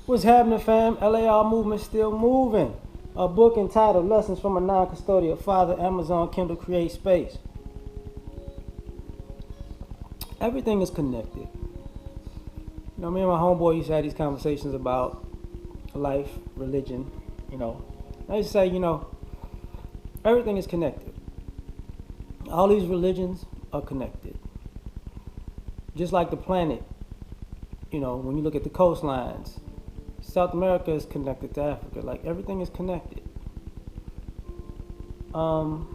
What's happening, fam? L.A.R. movement still moving. A book entitled Lessons from a Non-Custodial Father, Amazon Kindle Create Space. Everything is connected. You know, me and my homeboy used to have these conversations about life, religion, you know. I used to say, you know, everything is connected. All these religions are connected. Just like the planet, you know, when you look at the coastlines, South America is connected to Africa. Like, everything is connected. How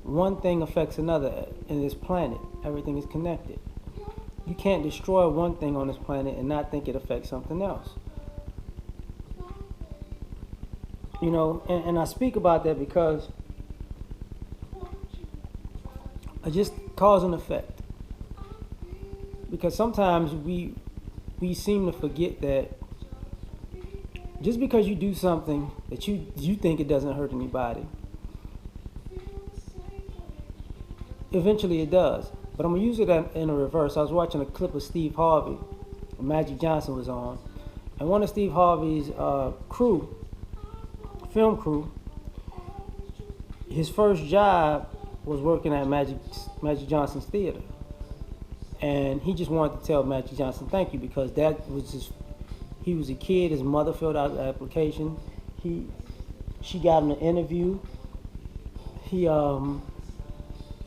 one thing affects another in this planet. Everything is connected. You can't destroy one thing on this planet and not think it affects something else. You know, and I speak about that because I just cause and effect. Because sometimes we seem to forget that just because you do something that you think it doesn't hurt anybody, eventually it does. But I'm going to use it in a reverse. I was watching a clip of Steve Harvey, Magic Johnson was on, and one of Steve Harvey's film crew, his first job was working at Magic Johnson's theater. And he just wanted to tell Magic Johnson thank you, because that was just, he was a kid, his mother filled out the application. She got him an interview. He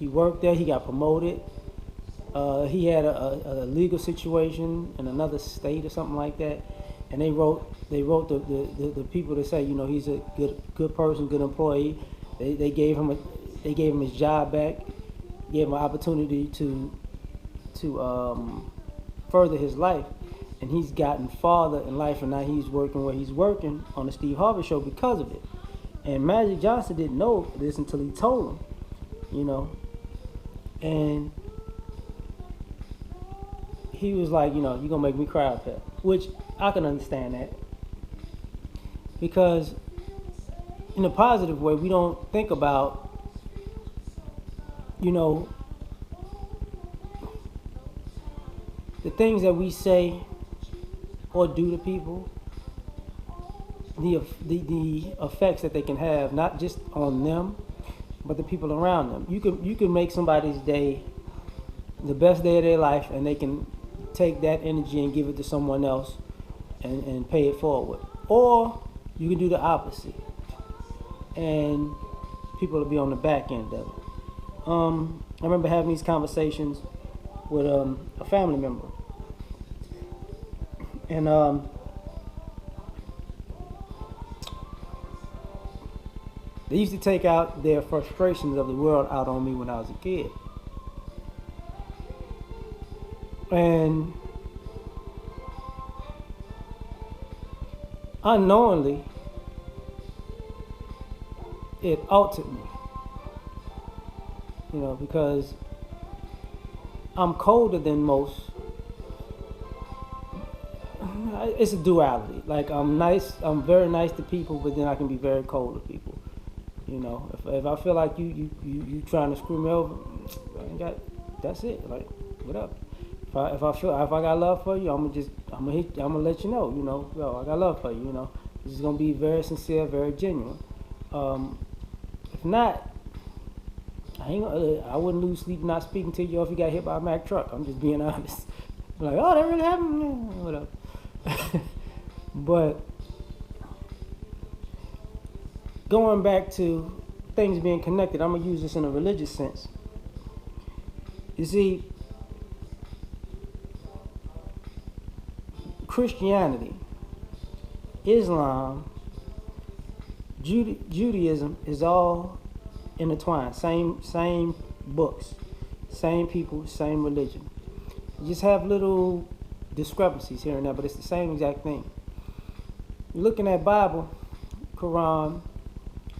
worked there, he got promoted. He had a legal situation in another state or something like that. And they wrote the people to say, you know, he's a good person, good employee. They gave him his job back, gave him an opportunity to further his life, and he's gotten farther in life, and now he's working where he's working on the Steve Harvey show because of it. And Magic Johnson didn't know this until he told him, you know, and he was like, you know, you're gonna make me cry up here, which I can understand that, because in a positive way, we don't think about, you know, the things that we say or do to people, the effects that they can have, not just on them, but the people around them. You can make somebody's day the best day of their life, and they can take that energy and give it to someone else and pay it forward. Or you can do the opposite, and people will be on the back end of it. I remember having these conversations with a family member, and they used to take out their frustrations of the world out on me when I was a kid. And unknowingly, it altered me, you know, because I'm colder than most. It's a duality. Like, I'm very nice to people, but then I can be very cold to people. You know, if I feel like you trying to screw me over, that's it. Like, what up? If I got love for you, I'm gonna let you know. You know, yo, I got love for you. You know, this is gonna be very sincere, very genuine. If not, I wouldn't lose sleep not speaking to you if you got hit by a Mack truck. I'm just being honest. Like, oh, that really happened? Yeah, whatever. But going back to things being connected, I'm going to use this in a religious sense. You see, Christianity, Islam, Judaism is all intertwined. Same books, same people, same religion. You just have little discrepancies here and there, but it's the same exact thing. You're looking at Bible, Quran,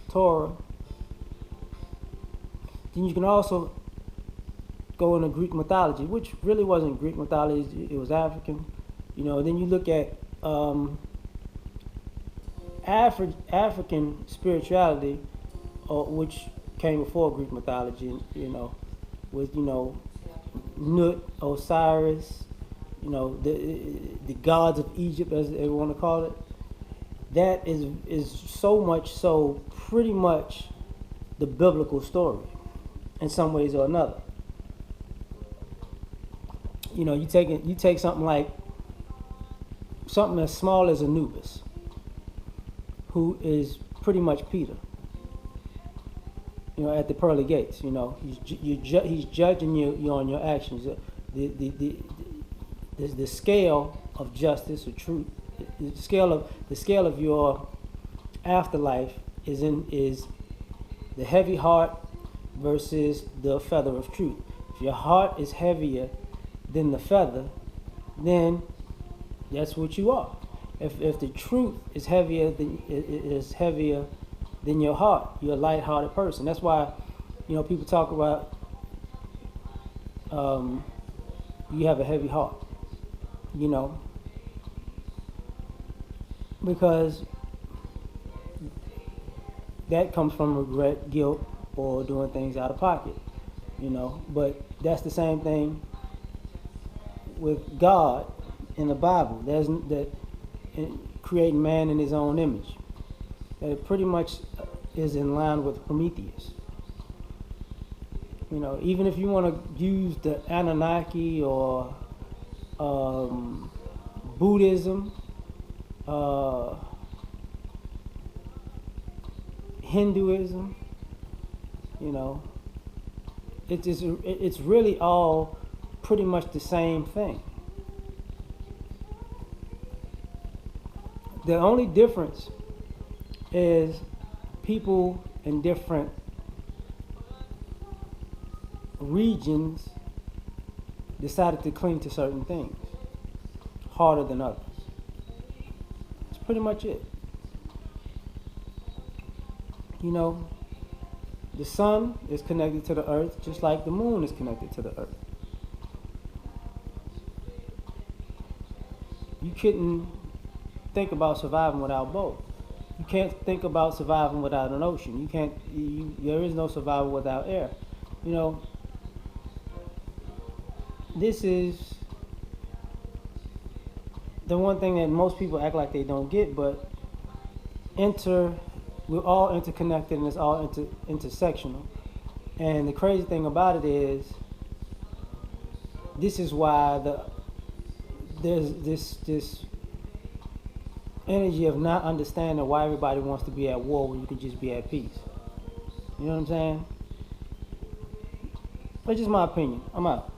Torah. Then you can also go into Greek mythology, which really wasn't Greek mythology, it was African. You know, then you look at African spirituality, which came before Greek mythology, you know, with, you know, Nut, Osiris, you know, the gods of Egypt, as they want to call it. That is so much so pretty much the biblical story in some ways or another. You know, you take something like something as small as Anubis, who is pretty much Peter. You know, at the pearly gates. You know, he's judging you on your actions. The scale of justice or truth, the scale of your afterlife is the heavy heart versus the feather of truth. If your heart is heavier than the feather, then that's what you are. If the truth is heavier than your heart, you're a light-hearted person. That's why, you know, people talk about you have a heavy heart. You know, because that comes from regret, guilt, or doing things out of pocket. You know, but that's the same thing with God in the Bible. There's that creating man in his own image. That it pretty much is in line with Prometheus. You know, even if you want to use the Anunnaki or Buddhism, Hinduism, you know, it's really all pretty much the same thing. The only difference is people in different regions decided to cling to certain things harder than others. That's pretty much it. You know, the sun is connected to the earth just like the moon is connected to the earth. You couldn't think about surviving without both. You can't think about surviving without an ocean. There is no survival without air. You know, this is the one thing that most people act like they don't get, but we're all interconnected and it's all intersectional. And the crazy thing about it is, this is why there's this energy of not understanding why everybody wants to be at war when you can just be at peace. You know what I'm saying? That's just my opinion. I'm out.